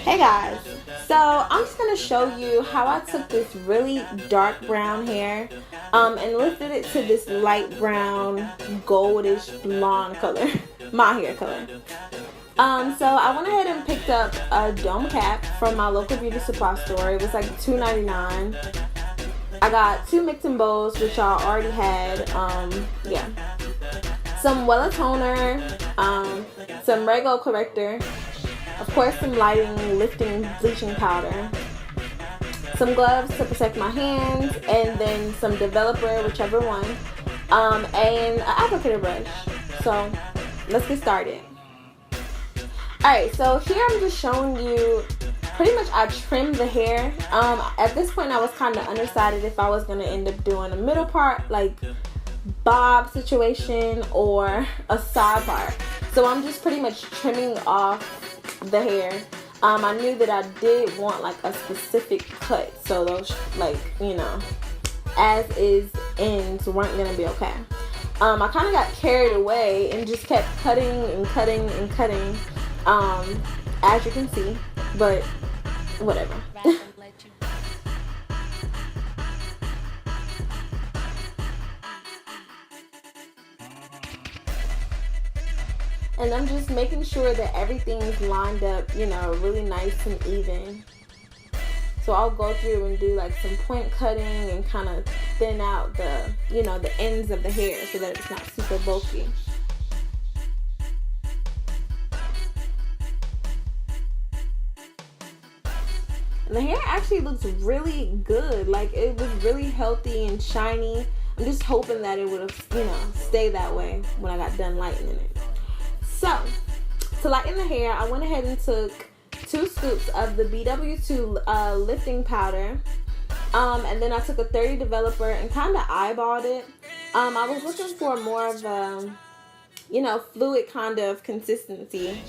Hey guys, so I'm just going to show you how I took this really dark brown hair and lifted it to this light brown goldish blonde color, my hair color. So I went ahead and picked up a dome cap from my local beauty supply store. It was like $2.99. I got 2 mixing bowls, which I already had, some Wella toner, some Rego corrector, of course some lighting, lifting, bleaching powder, some gloves to protect my hands, and then some developer, whichever one, and an applicator brush. So let's get started. Alright, so here I'm just showing you, pretty much I trimmed the hair. At this point I was kind of undecided if I was going to end up doing a middle part, like bob situation, or a side part. So I'm just pretty much trimming off the hair. I knew that I did want like a specific cut, so those, like, you know, as is ends weren't gonna be okay. I kind of got carried away and just kept cutting and cutting and cutting, as you can see, but whatever. And I'm just making sure that everything is lined up, you know, really nice and even. So I'll go through and do like some point cutting and kind of thin out the, you know, the ends of the hair so that it's not super bulky. And the hair actually looks really good. Like, it was really healthy and shiny. I'm just hoping that it would have, you know, stayed that way when I got done lightening it. So, to lighten the hair, I went ahead and took 2 scoops of the BW2 lifting powder, and then I took a 30 developer and kind of eyeballed it. I was looking for more of a, you know, fluid kind of consistency.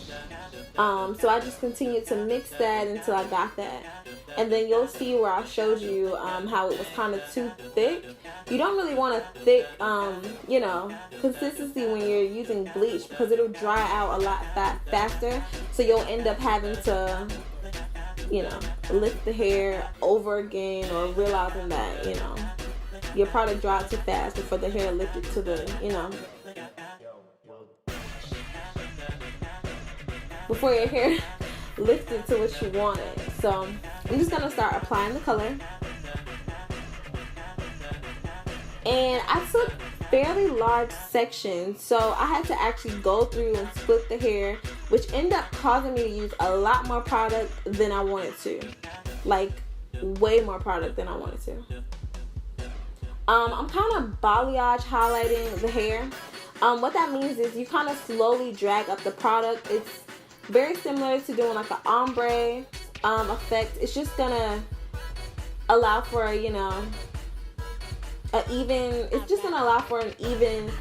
So I just continued to mix that until I got that. And then you'll see where I showed you how it was kind of too thick. You don't really want a thick, you know, consistency when you're using bleach, because it'll dry out a lot faster. So you'll end up having to, you know, lift the hair over again, or realizing that, you know, your product dried too fast before the hair lifted to the, you know, before your hair lifted to what you wanted. So I'm just gonna start applying the color, and I took fairly large sections, so I had to actually go through and split the hair, which ended up causing me to use a lot more product than I wanted to, like way more product than I wanted to. I'm kind of balayage highlighting the hair. What that means is you kind of slowly drag up the product. It's very similar to doing like an ombre effect. It's just gonna allow for, you know, it's just gonna allow for an even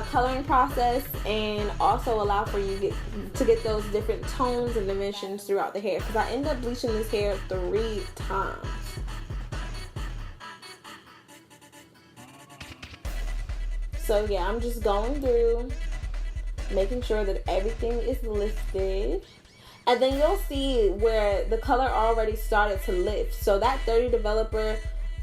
coloring process, and also allow for you to get those different tones and dimensions throughout the hair, because I ended up bleaching this hair 3 times. So yeah, I'm just going through, making sure that everything is lifted. And then you'll see where the color already started to lift. So that 30 developer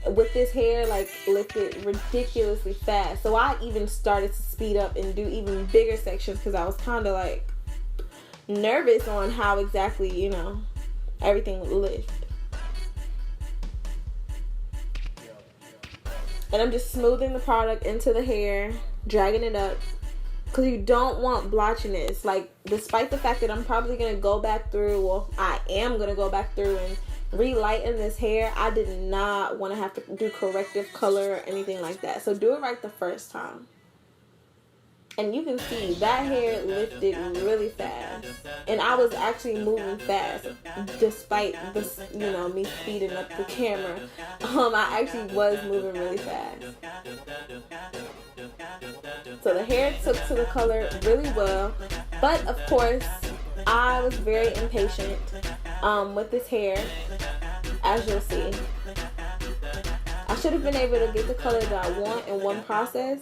with this hair, like, lifted ridiculously fast. So I even started to speed up and do even bigger sections, because I was kind of like nervous on how exactly, you know, everything would lift. And I'm just smoothing the product into the hair, dragging it up, because you don't want blotchiness. Like, despite the fact that I'm probably going to go back through, well, I am going to go back through and relighten this hair, I did not want to have to do corrective color or anything like that. So do it right the first time. And you can see that hair lifted really fast. And I was actually moving fast, despite this, you know, me speeding up the camera. I actually was moving really fast. So the hair took to the color really well. But of course, I was very impatient with this hair, as you'll see. I should have been able to get the color that I want in one process,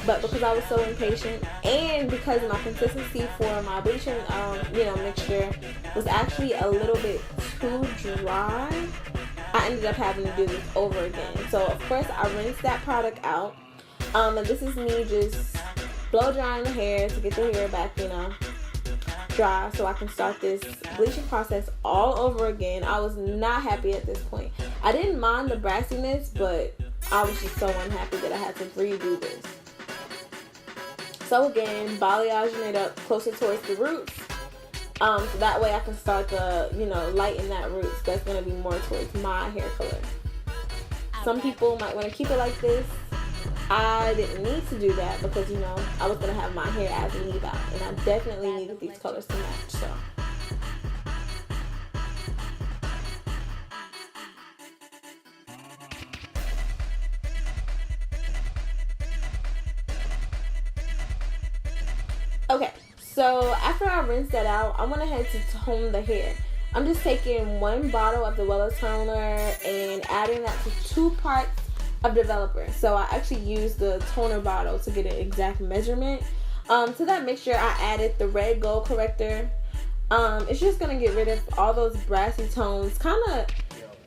But because I was so impatient, and because my consistency for my bleaching, mixture was actually a little bit too dry, I ended up having to do this over again. So of course I rinsed that product out. And this is me just blow drying the hair to get the hair back, dry, so I can start this bleaching process all over again. I was not happy at this point. I didn't mind the brassiness, but I was just so unhappy that I had to redo this. So again, balayaging it up closer towards the roots. So that way I can start to, lighten that roots. That's going to be more towards my hair color. Some people might want to keep it like this. I didn't need to do that because, I was going to have my hair as leave out. And I definitely needed these colors to match, so. Okay, so after I rinsed that out, I went ahead to tone the hair. I'm just taking 1 bottle of the Wella toner and adding that to 2 parts of developer. So I actually used the toner bottle to get an exact measurement. To that mixture, I added the red gold corrector. It's just gonna get rid of all those brassy tones, kind of,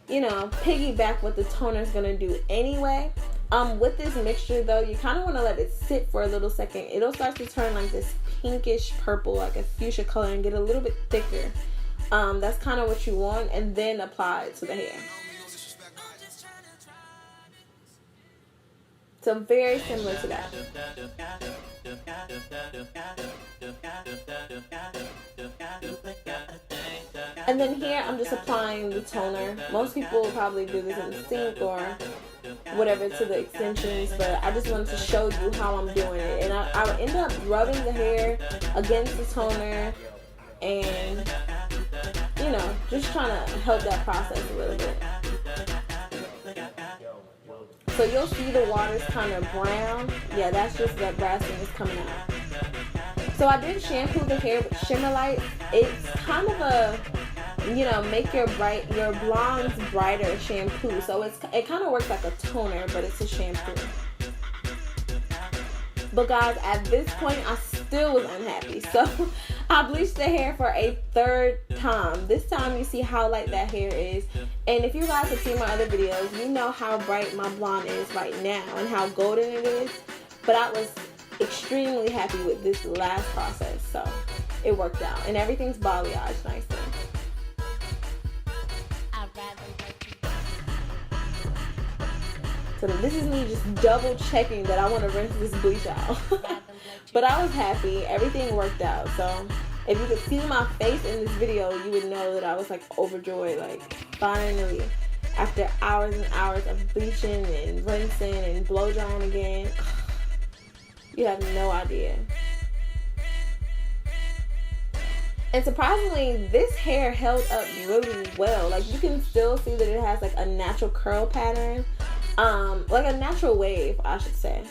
piggyback what the toner is gonna do anyway. With this mixture though, you kind of want to let it sit for a little second. It'll start to turn like this pinkish purple, like a fuchsia color, and get a little bit thicker. That's kind of what you want, and then apply it to the hair. So very similar to that. And then here I'm just applying the toner. Most people will probably do this in the sink or whatever to the extensions, but I just wanted to show you how I'm doing it. And I would end up rubbing the hair against the toner and, just trying to help that process a little bit. So you'll see the water's kind of brown. Yeah, that's just that brassiness coming out. So I did shampoo the hair with Shimmer Light. It's kind of a, make your blondes brighter shampoo. So it kind of works like a toner, but it's a shampoo. But guys, at this point, I still was unhappy. So I bleached the hair for a 3rd time. This time you see how light that hair is. And if you guys have seen my other videos, you know how bright my blonde is right now and how golden it is. But I was extremely happy with this last process. So it worked out. And everything's balayaged nicely. So this is me just double checking that I want to rinse this bleach out. But I was happy. Everything worked out. So if you could see my face in this video, you would know that I was like overjoyed. Like finally, after hours and hours of bleaching and rinsing and blow drying again, you have no idea. And surprisingly, this hair held up really well. Like you can still see that it has like a natural curl pattern. Like a natural wave, I should say.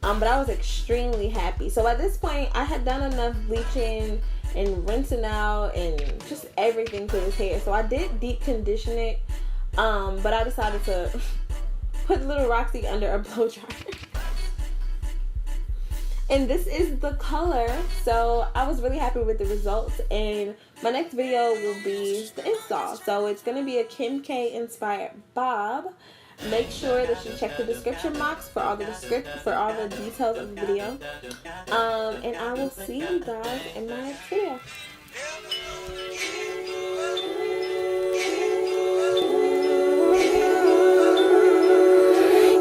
But I was extremely happy. So at this point, I had done enough bleaching and rinsing out and just everything to this hair. So I did deep condition it, but I decided to put little Roxy under a blow dryer. And this is the color. So I was really happy with the results. And my next video will be the install. So it's going to be a Kim K inspired bob. Make sure that you check the description box for all the details of the video. And I will see you guys in my next video.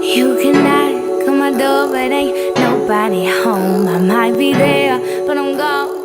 You can knock on my door, but ain't nobody home. I might be there, but I'm gone.